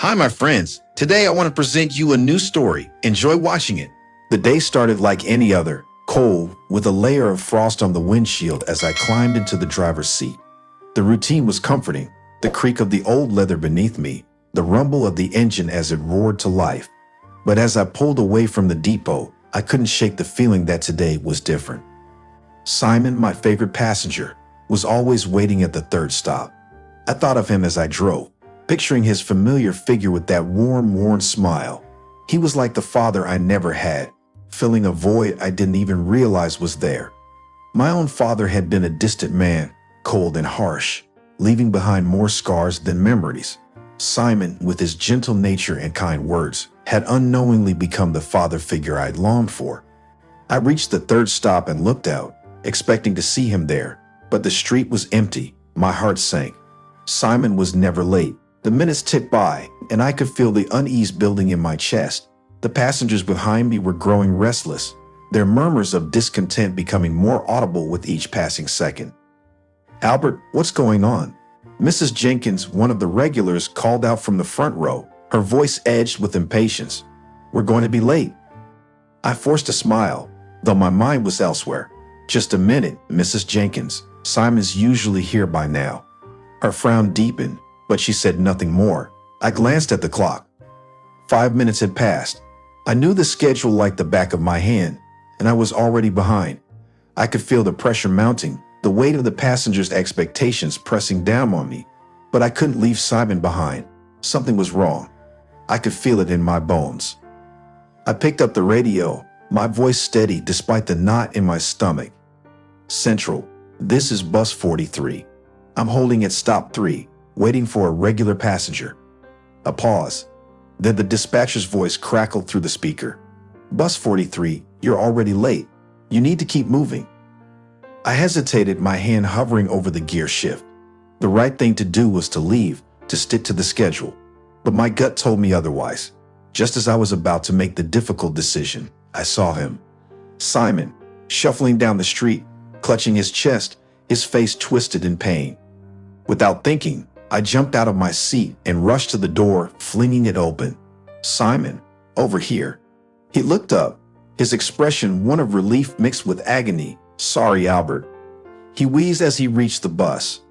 Hi, my friends. Today I want to present you a new story. Enjoy watching it. The day started like any other, cold, with a layer of frost on the windshield as I climbed into the driver's seat. The routine was comforting, the creak of the old leather beneath me, the rumble of the engine as it roared to life. But as I pulled away from the depot, I couldn't shake the feeling that today was different. Simon, my favorite passenger, was always waiting at the third stop. I thought of him as I drove, picturing his familiar figure with that warm, worn smile. He was like the father I never had, filling a void I didn't even realize was there. My own father had been a distant man, cold and harsh, leaving behind more scars than memories. Simon, with his gentle nature and kind words, had unknowingly become the father figure I'd longed for. I reached the third stop and looked out, expecting to see him there, but the street was empty. My heart sank. Simon was never late. The minutes ticked by, and I could feel the unease building in my chest. The passengers behind me were growing restless, their murmurs of discontent becoming more audible with each passing second. "Albert, what's going on?" Mrs. Jenkins, one of the regulars, called out from the front row, her voice edged with impatience. "We're going to be late." I forced a smile, though my mind was elsewhere. "Just a minute, Mrs. Jenkins. Simon's usually here by now." Her frown deepened, but she said nothing more. I glanced at the clock. 5 minutes had passed. I knew the schedule like the back of my hand, and I was already behind. I could feel the pressure mounting, the weight of the passengers' expectations pressing down on me, but I couldn't leave Simon behind. Something was wrong. I could feel it in my bones. I picked up the radio, my voice steady despite the knot in my stomach. "Central, this is bus 43. I'm holding at stop 3, waiting for a regular passenger." A pause. Then the dispatcher's voice crackled through the speaker. "Bus 43, you're already late. You need to keep moving." I hesitated, my hand hovering over the gear shift. The right thing to do was to leave, to stick to the schedule. But my gut told me otherwise. Just as I was about to make the difficult decision, I saw him. Simon, shuffling down the street, clutching his chest, his face twisted in pain. Without thinking, I jumped out of my seat and rushed to the door, flinging it open. "Simon, over here." He looked up, his expression one of relief mixed with agony. "Sorry, Albert." He wheezed as he reached the bus.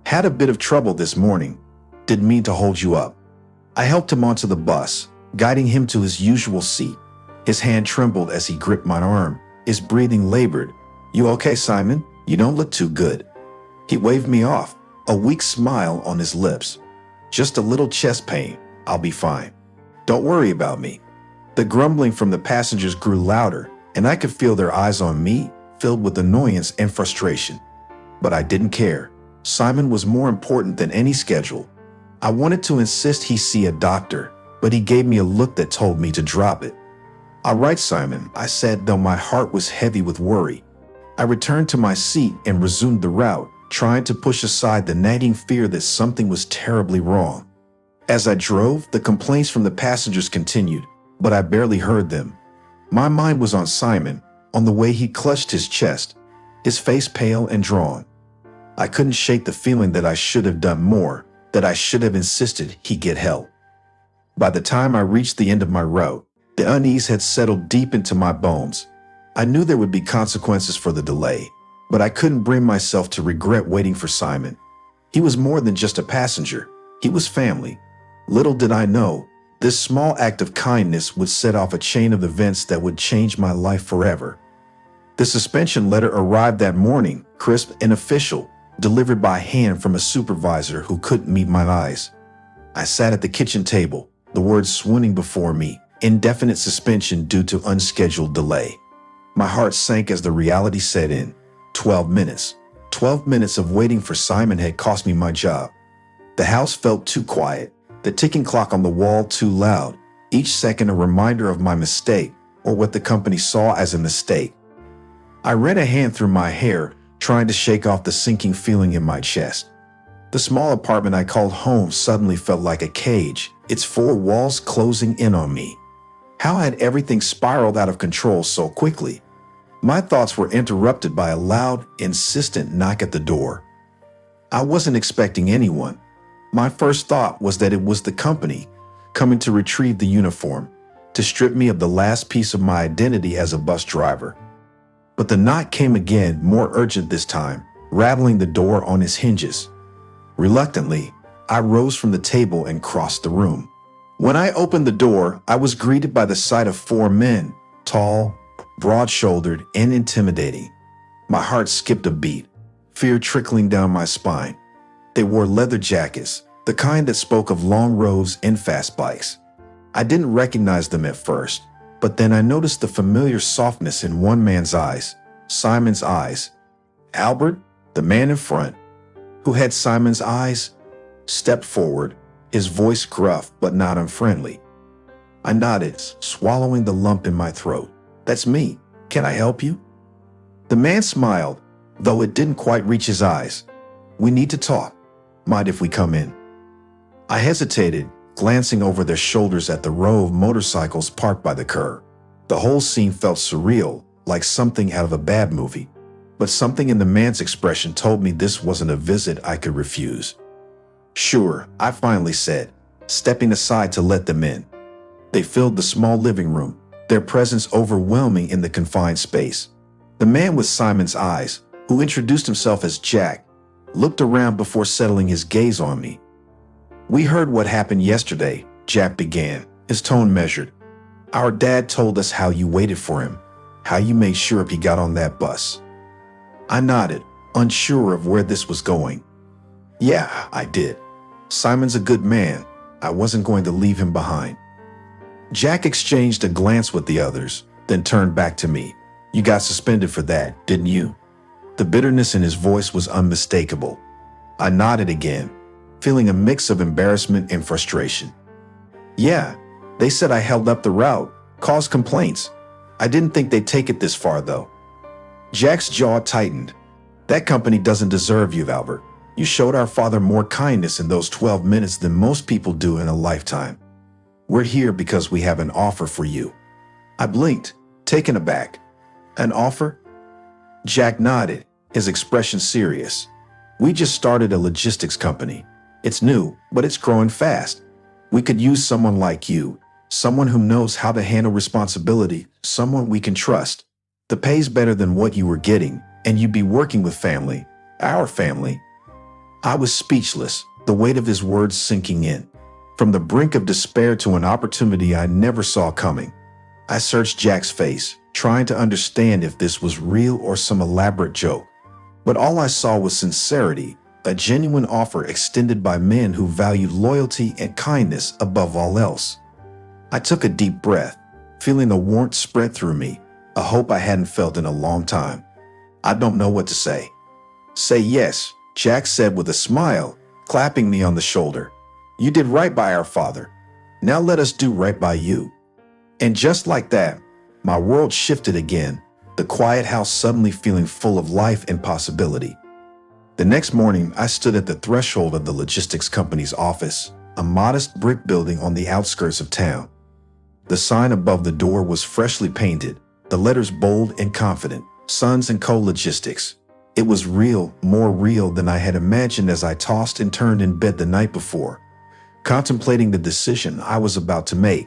"Had a bit of trouble this morning. Didn't mean to hold you up." I helped him onto the bus, guiding him to his usual seat. His hand trembled as he gripped my arm, his breathing labored. "You okay, Simon? You don't look too good." He waved me off, a weak smile on his lips. "Just a little chest pain. I'll be fine. Don't worry about me." The grumbling from the passengers grew louder, and I could feel their eyes on me, filled with annoyance and frustration. But I didn't care. Simon was more important than any schedule. I wanted to insist he see a doctor, but he gave me a look that told me to drop it. "All right, Simon," I said, though my heart was heavy with worry. I returned to my seat and resumed the route, trying to push aside the nagging fear that something was terribly wrong. As I drove, the complaints from the passengers continued, but I barely heard them. My mind was on Simon, on the way he clutched his chest, his face pale and drawn. I couldn't shake the feeling that I should have done more, that I should have insisted he get help. By the time I reached the end of my route, the unease had settled deep into my bones. I knew there would be consequences for the delay, but I couldn't bring myself to regret waiting for Simon. He was more than just a passenger. He was family. Little did I know, this small act of kindness would set off a chain of events that would change my life forever. The suspension letter arrived that morning, crisp and official, delivered by hand from a supervisor who couldn't meet my eyes. I sat at the kitchen table, the words swooning before me, indefinite suspension due to unscheduled delay. My heart sank as the reality set in. 12 minutes. 12 minutes of waiting for Simon had cost me my job. The house felt too quiet, the ticking clock on the wall too loud, each second a reminder of my mistake or what the company saw as a mistake. I ran a hand through my hair, trying to shake off the sinking feeling in my chest. The small apartment I called home suddenly felt like a cage, its four walls closing in on me. How had everything spiraled out of control so quickly? My thoughts were interrupted by a loud, insistent knock at the door. I wasn't expecting anyone. My first thought was that it was the company coming to retrieve the uniform, to strip me of the last piece of my identity as a bus driver. But the knock came again, more urgent this time, rattling the door on its hinges. Reluctantly, I rose from the table and crossed the room. When I opened the door, I was greeted by the sight of 4 men, tall, broad-shouldered, and intimidating. My heart skipped a beat, fear trickling down my spine. They wore leather jackets, the kind that spoke of long roads and fast bikes. I didn't recognize them at first, but then I noticed the familiar softness in one man's eyes, Simon's eyes. Albert, the man in front, who had Simon's eyes, stepped forward, his voice gruff but not unfriendly. I nodded, swallowing the lump in my throat. "That's me. Can I help you?" The man smiled, though it didn't quite reach his eyes. "We need to talk. Mind if we come in?" I hesitated, glancing over their shoulders at the row of motorcycles parked by the curb. The whole scene felt surreal, like something out of a bad movie. But something in the man's expression told me this wasn't a visit I could refuse. "Sure," I finally said, stepping aside to let them in. They filled the small living room, their presence overwhelming in the confined space. The man with Simon's eyes, who introduced himself as Jack, looked around before settling his gaze on me. "We heard what happened yesterday," Jack began, his tone measured. "Our dad told us how you waited for him, how you made sure he got on that bus." I nodded, unsure of where this was going. "Yeah, I did. Simon's a good man. I wasn't going to leave him behind." Jack exchanged a glance with the others, then turned back to me. "You got suspended for that, didn't you?" The bitterness in his voice was unmistakable. I nodded again, feeling a mix of embarrassment and frustration. "Yeah, they said I held up the route, caused complaints. I didn't think they'd take it this far, though." Jack's jaw tightened. "That company doesn't deserve you, Albert. You showed our father more kindness in those 12 minutes than most people do in a lifetime. We're here because we have an offer for you." I blinked, taken aback. "An offer?" Jack nodded, his expression serious. "We just started a logistics company. It's new, but it's growing fast. We could use someone like you, someone who knows how to handle responsibility, someone we can trust. The pay's better than what you were getting, and you'd be working with family, our family." I was speechless, the weight of his words sinking in. From the brink of despair to an opportunity I never saw coming. I searched Jack's face, trying to understand if this was real or some elaborate joke. But all I saw was sincerity, a genuine offer extended by men who valued loyalty and kindness above all else. I took a deep breath, feeling a warmth spread through me, a hope I hadn't felt in a long time. "I don't know what to say." "Say yes," Jack said with a smile, clapping me on the shoulder. "You did right by our father. Now let us do right by you." And just like that, my world shifted again, the quiet house suddenly feeling full of life and possibility. The next morning, I stood at the threshold of the logistics company's office, a modest brick building on the outskirts of town. The sign above the door was freshly painted, the letters bold and confident, Sons & Co. Logistics. It was real, more real than I had imagined as I tossed and turned in bed the night before, contemplating the decision I was about to make.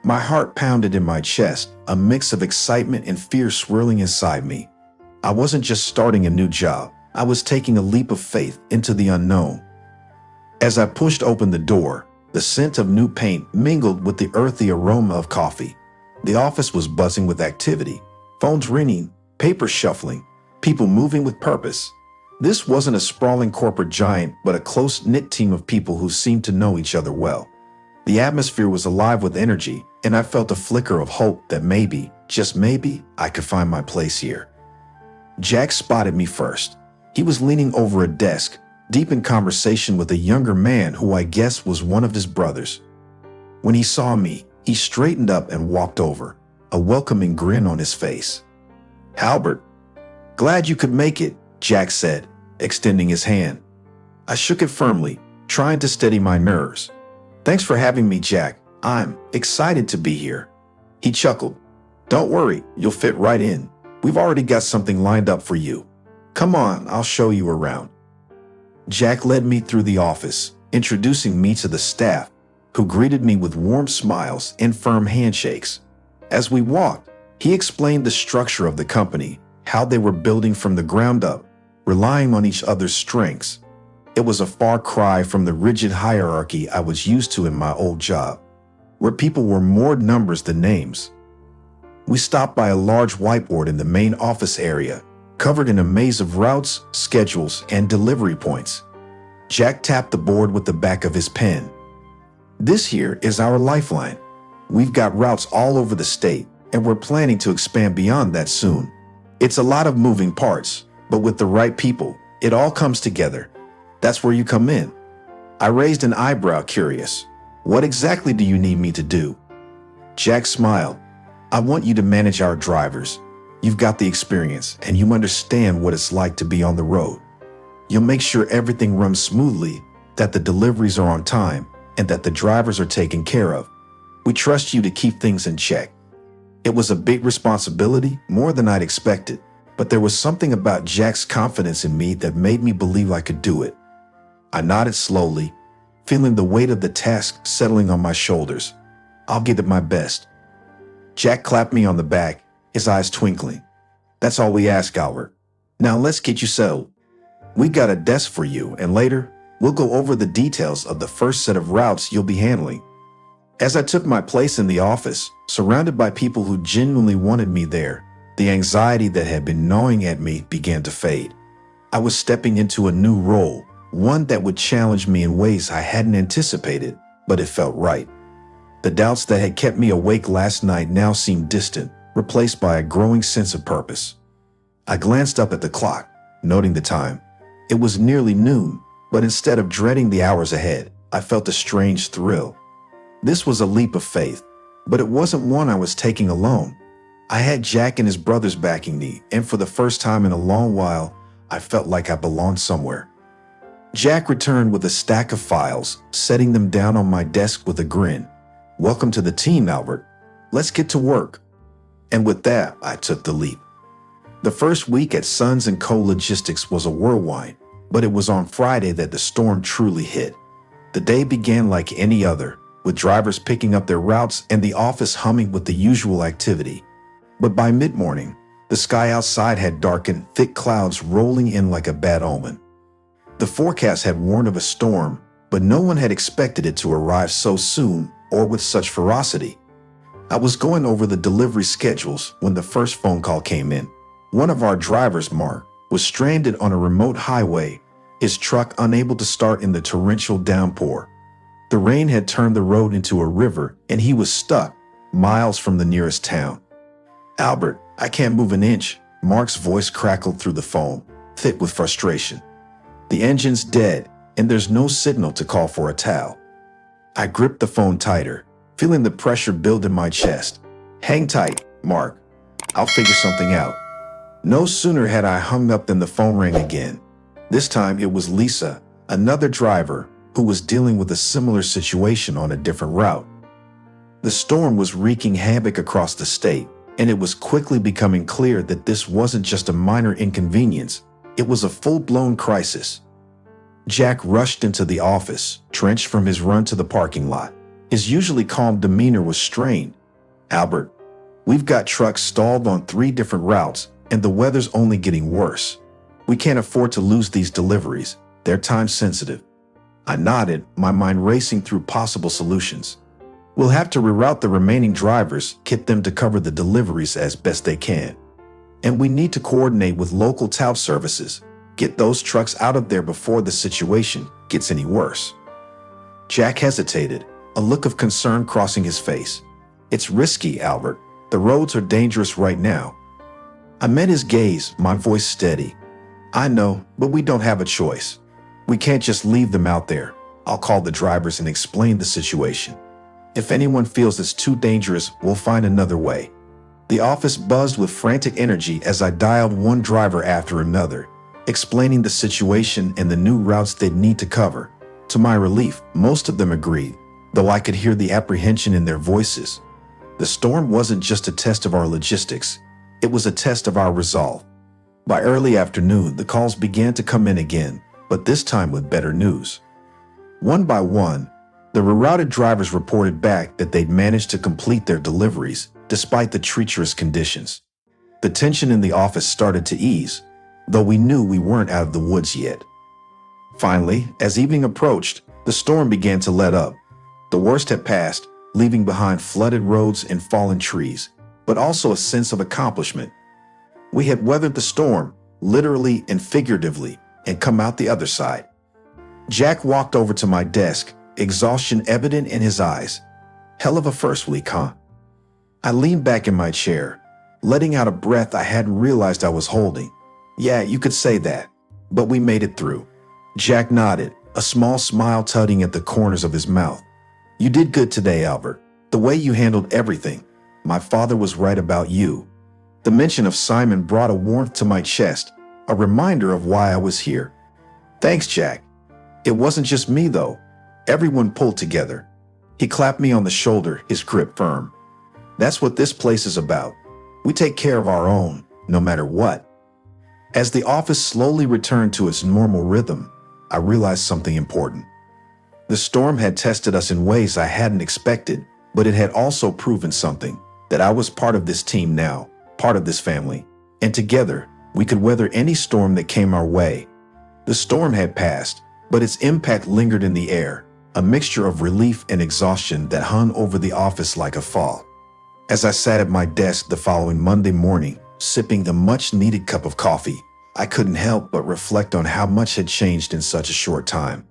My heart pounded in my chest, a mix of excitement and fear swirling inside me. I wasn't just starting a new job, I was taking a leap of faith into the unknown. As I pushed open the door, the scent of new paint mingled with the earthy aroma of coffee. The office was buzzing with activity, phones ringing, papers shuffling, people moving with purpose. This wasn't a sprawling corporate giant, but a close-knit team of people who seemed to know each other well. The atmosphere was alive with energy, and I felt a flicker of hope that maybe, just maybe, I could find my place here. Jack spotted me first. He was leaning over a desk, deep in conversation with a younger man who I guessed was one of his brothers. When he saw me, he straightened up and walked over, a welcoming grin on his face. "Albert, glad you could make it," Jack said, extending his hand. I shook it firmly, trying to steady my nerves. "Thanks for having me, Jack. I'm excited to be here." He chuckled. "Don't worry, you'll fit right in. We've already got something lined up for you. Come on, I'll show you around." Jack led me through the office, introducing me to the staff, who greeted me with warm smiles and firm handshakes. As we walked, he explained the structure of the company, how they were building from the ground up, relying on each other's strengths. It was a far cry from the rigid hierarchy I was used to in my old job, where people were more numbers than names. We stopped by a large whiteboard in the main office area, covered in a maze of routes, schedules, and delivery points. Jack tapped the board with the back of his pen. "This here is our lifeline. We've got routes all over the state, and we're planning to expand beyond that soon. It's a lot of moving parts, but with the right people, it all comes together. That's where you come in." I raised an eyebrow, curious. "What exactly do you need me to do?" Jack smiled. "I want you to manage our drivers. You've got the experience, and you understand what it's like to be on the road. You'll make sure everything runs smoothly, that the deliveries are on time, and that the drivers are taken care of. We trust you to keep things in check." It was a big responsibility, more than I'd expected, but there was something about Jack's confidence in me that made me believe I could do it. I nodded slowly, feeling the weight of the task settling on my shoulders. "I'll give it my best." Jack clapped me on the back, his eyes twinkling. "That's all we ask, Albert. Now let's get you settled. We got a desk for you, and later, we'll go over the details of the first set of routes you'll be handling." As I took my place in the office, surrounded by people who genuinely wanted me there, the anxiety that had been gnawing at me began to fade. I was stepping into a new role, one that would challenge me in ways I hadn't anticipated, but it felt right. The doubts that had kept me awake last night now seemed distant, replaced by a growing sense of purpose. I glanced up at the clock, noting the time. It was nearly noon, but instead of dreading the hours ahead, I felt a strange thrill. This was a leap of faith, but it wasn't one I was taking alone. I had Jack and his brothers backing me, and for the first time in a long while, I felt like I belonged somewhere. Jack returned with a stack of files, setting them down on my desk with a grin. "Welcome to the team, Albert. Let's get to work." And with that, I took the leap. The first week at Sons & Co. Logistics was a whirlwind, but it was on Friday that the storm truly hit. The day began like any other, with drivers picking up their routes and the office humming with the usual activity. But by mid-morning, the sky outside had darkened, thick clouds rolling in like a bad omen. The forecast had warned of a storm, but no one had expected it to arrive so soon or with such ferocity. I was going over the delivery schedules when the first phone call came in. One of our drivers, Mark, was stranded on a remote highway, his truck unable to start in the torrential downpour. The rain had turned the road into a river, and he was stuck, miles from the nearest town. "Albert, I can't move an inch," Mark's voice crackled through the phone, thick with frustration. "The engine's dead, and there's no signal to call for a towel." I gripped the phone tighter, feeling the pressure build in my chest. "Hang tight, Mark. I'll figure something out." No sooner had I hung up than the phone rang again. This time it was Lisa, another driver, who was dealing with a similar situation on a different route. The storm was wreaking havoc across the state, and it was quickly becoming clear that this wasn't just a minor inconvenience, it was a full-blown crisis. Jack rushed into the office, drenched from his run to the parking lot. His usually calm demeanor was strained. "Albert, we've got trucks stalled on 3 different routes, and the weather's only getting worse. We can't afford to lose these deliveries. They're time-sensitive." I nodded, my mind racing through possible solutions. "We'll have to reroute the remaining drivers, get them to cover the deliveries as best they can. And we need to coordinate with local tow services, get those trucks out of there before the situation gets any worse." Jack hesitated, a look of concern crossing his face. "It's risky, Albert. The roads are dangerous right now." I met his gaze, my voice steady. "I know, but we don't have a choice. We can't just leave them out there. I'll call the drivers and explain the situation. If anyone feels it's too dangerous, we'll find another way." The office buzzed with frantic energy as I dialed one driver after another, explaining the situation and the new routes they'd need to cover. To my relief, most of them agreed, though I could hear the apprehension in their voices. The storm wasn't just a test of our logistics, it was a test of our resolve. By early afternoon, the calls began to come in again, but this time with better news. One by one, The rerouted drivers reported back that they'd managed to complete their deliveries despite the treacherous conditions. The tension in the office started to ease, though we knew we weren't out of the woods yet. Finally, as evening approached, the storm began to let up. The worst had passed, leaving behind flooded roads and fallen trees, but also a sense of accomplishment. We had weathered the storm, literally and figuratively, and come out the other side. Jack walked over to my desk, exhaustion evident in his eyes. Hell of a first week, huh? I leaned back in my chair, letting out a breath I hadn't realized I was holding. Yeah, you could say that, but we made it through. Jack nodded, a small smile tugging at the corners of his mouth. You did good today, Albert. The way you handled everything. My father was right about you. The mention of Simon brought a warmth to my chest, a reminder of why I was here. Thanks, Jack. It wasn't just me, though. Everyone pulled together. He clapped me on the shoulder, his grip firm. That's what this place is about. We take care of our own, no matter what. As the office slowly returned to its normal rhythm, I realized something important. The storm had tested us in ways I hadn't expected, but it had also proven something, that I was part of this team now, part of this family, and together, we could weather any storm that came our way. The storm had passed, but its impact lingered in the air, a mixture of relief and exhaustion that hung over the office like a fog. As I sat at my desk the following Monday morning, sipping the much-needed cup of coffee, I couldn't help but reflect on how much had changed in such a short time.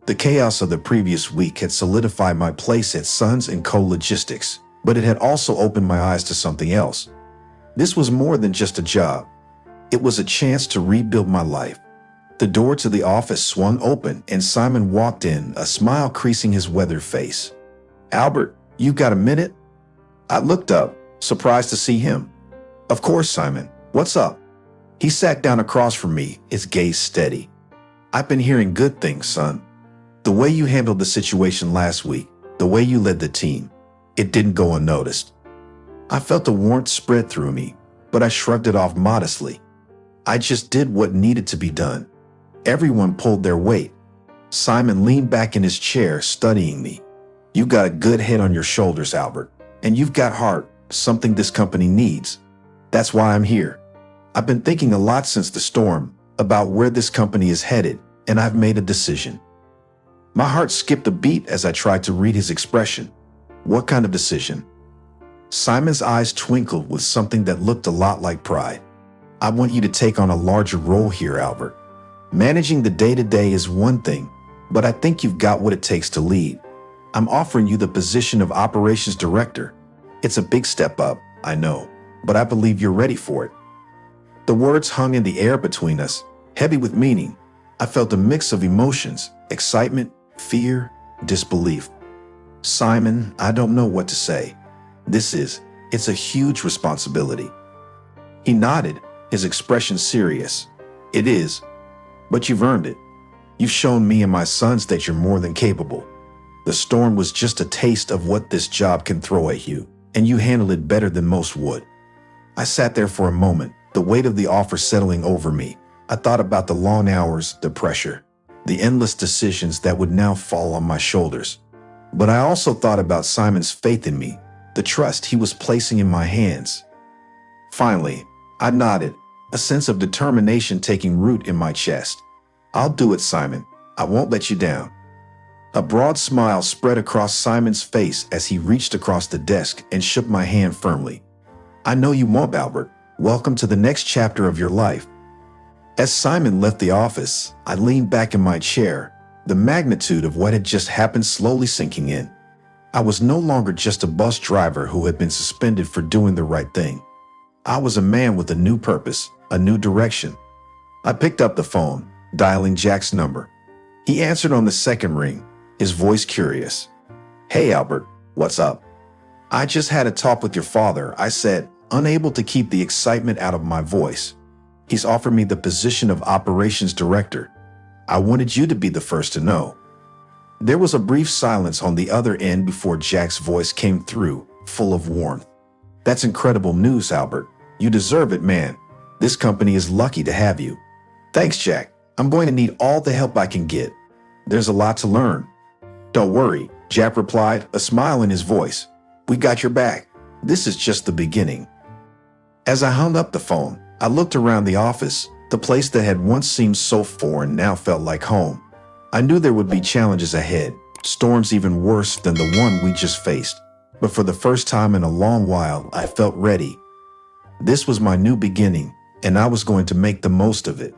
The chaos of the previous week had solidified my place at Sons & Co. Logistics, but it had also opened my eyes to something else. This was more than just a job. It was a chance to rebuild my life. The door to the office swung open and Simon walked in, a smile creasing his weathered face. Albert, you got a minute? I looked up, surprised to see him. Of course, Simon. What's up? He sat down across from me, his gaze steady. I've been hearing good things, son. The way you handled the situation last week, the way you led the team, it didn't go unnoticed. I felt a warmth spread through me, but I shrugged it off modestly. I just did what needed to be done. Everyone pulled their weight. Simon leaned back in his chair, studying me. You got a good head on your shoulders, Albert, and you've got heart, something this company needs. That's why I'm here. I've been thinking a lot since the storm about where this company is headed, and I've made a decision. My heart skipped a beat as I tried to read his expression. What kind of decision? Simon's eyes twinkled with something that looked a lot like pride. I want you to take on a larger role here, Albert. Managing the day-to-day is one thing, but I think you've got what it takes to lead. I'm offering you the position of operations director. It's a big step up, I know, but I believe you're ready for it. The words hung in the air between us, heavy with meaning. I felt a mix of emotions, excitement, fear, disbelief. Simon, I don't know what to say. It's a huge responsibility. He nodded, his expression serious. It is, but you've earned it. You've shown me and my sons that you're more than capable. The storm was just a taste of what this job can throw at you, and you handled it better than most would. I sat there for a moment, the weight of the offer settling over me. I thought about the long hours, the pressure, the endless decisions that would now fall on my shoulders. But I also thought about Simon's faith in me, the trust he was placing in my hands. Finally, I nodded, a sense of determination taking root in my chest. I'll do it, Simon. I won't let you down. A broad smile spread across Simon's face as he reached across the desk and shook my hand firmly. I know you won't, Albert. Welcome to the next chapter of your life. As Simon left the office, I leaned back in my chair, the magnitude of what had just happened slowly sinking in. I was no longer just a bus driver who had been suspended for doing the right thing. I was a man with a new purpose, a new direction. I picked up the phone, dialing Jack's number. He answered on the second ring, his voice curious. Hey, Albert, what's up? I just had a talk with your father, I said, unable to keep the excitement out of my voice. He's offered me the position of operations director. I wanted you to be the first to know. There was a brief silence on the other end before Jack's voice came through, full of warmth. That's incredible news, Albert. You deserve it, man. This company is lucky to have you. Thanks, Jack. I'm going to need all the help I can get. There's a lot to learn. Don't worry, Jap replied, a smile in his voice. We got your back. This is just the beginning. As I hung up the phone, I looked around the office. The place that had once seemed so foreign now felt like home. I knew there would be challenges ahead, storms even worse than the one we just faced. But for the first time in a long while, I felt ready. This was my new beginning, and I was going to make the most of it.